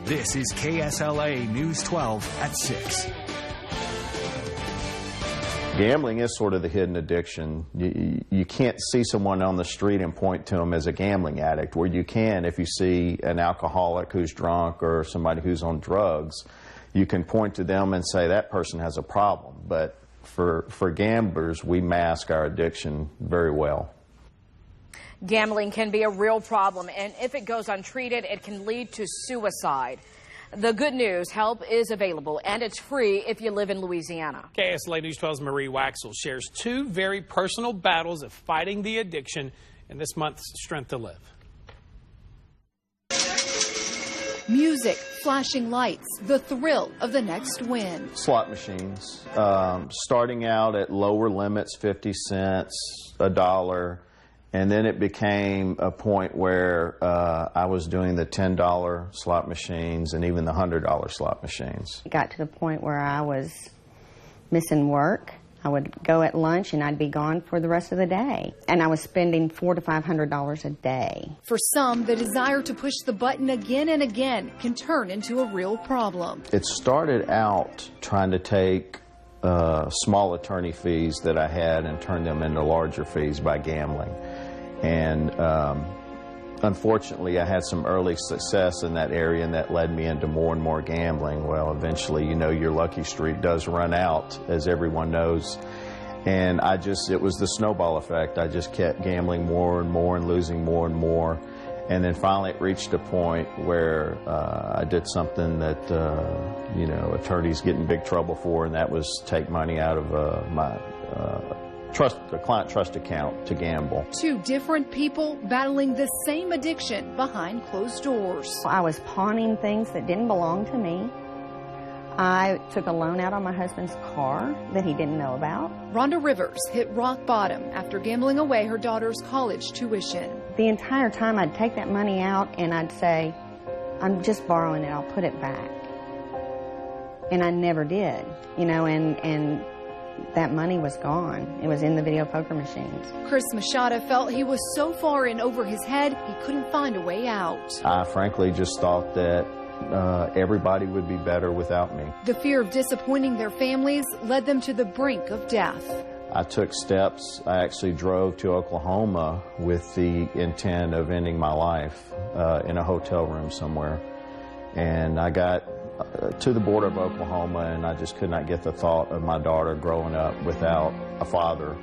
This is KSLA News 12 at 6. Gambling is sort of the hidden addiction. You can't see someone on the street and point to them as a gambling addict, where you can if you see an alcoholic who's drunk or somebody who's on drugs. You can point to them and say that person has a problem. But for gamblers, we mask our addiction very well. Gambling can be a real problem, and if it goes untreated, it can lead to suicide. The good news, help is available, and it's free if you live in Louisiana. KSLA News 12's Marie Waxel shares two very personal battles of fighting the addiction in this month's Strength to Live. Music, flashing lights, the thrill of the next win. Slot machines, starting out at lower limits, 50 cents, $1. And then it became a point where I was doing the $10 slot machines and even the $100 slot machines. It got to the point where I was missing work. I would go at lunch and I'd be gone for the rest of the day. And I was spending $400 to $500 a day. For some, the desire to push the button again and again can turn into a real problem. It started out trying to take small attorney fees that I had and turn them into larger fees by gambling. And unfortunately, I had some early success in that area, and that led me into more and more gambling. Well, eventually, you know, your lucky streak does run out, as everyone knows. And it was the snowball effect. I just kept gambling more and more and losing more and more. And then finally it reached a point where I did something that, you know, attorneys get in big trouble for, and that was take money out of my client trust account to gamble. Two different people battling the same addiction behind closed doors. I was pawning things that didn't belong to me. I took a loan out on my husband's car that he didn't know about. Rhonda Rivers hit rock bottom after gambling away her daughter's college tuition. The entire time I'd take that money out and I'd say, I'm just borrowing it, I'll put it back. And I never did, you know, and that money was gone. It was in the video poker machines. Chris Machado felt he was so far in over his head, he couldn't find a way out. I frankly just thought that everybody would be better without me. The fear of disappointing their families led them to the brink of death. I took steps. I actually drove to Oklahoma with the intent of ending my life in a hotel room somewhere. And I got to the border of Oklahoma, and I just could not get the thought of my daughter growing up without a father.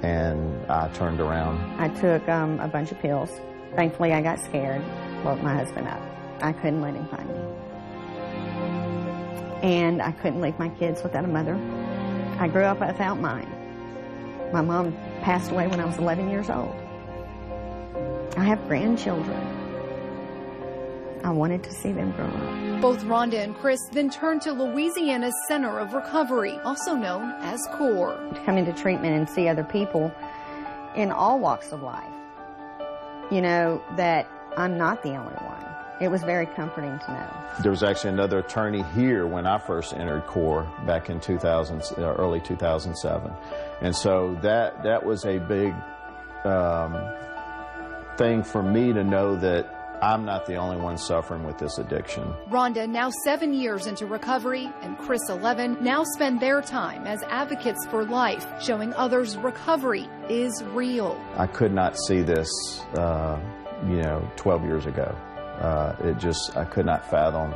And I turned around. I took a bunch of pills. Thankfully, I got scared, woke my husband up. I couldn't let him find me. And I couldn't leave my kids without a mother. I grew up without mine. My mom passed away when I was 11 years old. I have grandchildren. I wanted to see them grow up. Both Rhonda and Chris then turned to Louisiana's Center of Recovery, also known as CORE. To come into treatment and see other people in all walks of life, you know, that I'm not the only one. It was very comforting to know. There was actually another attorney here when I first entered CORE back in early 2007. And so that was a big thing for me to know that I'm not the only one suffering with this addiction. Rhonda, now 7 years into recovery, and Chris, 11, now spend their time as advocates for life, showing others recovery is real. I could not see this, 12 years ago. I could not fathom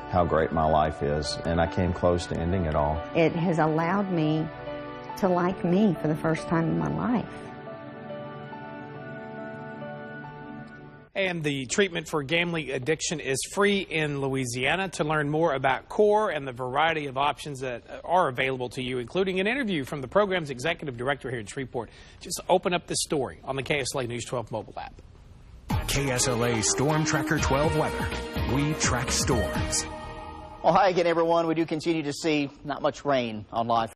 how great my life is, and I came close to ending it all. It has allowed me to like me for the first time in my life. And the treatment for gambling addiction is free in Louisiana. To learn more about CORE and the variety of options that are available to you, including an interview from the program's executive director here in Shreveport, just open up this story on the KSLA News 12 mobile app. KSLA Storm Tracker 12 weather. We track storms. Well, hi again, everyone. We do continue to see not much rain on live.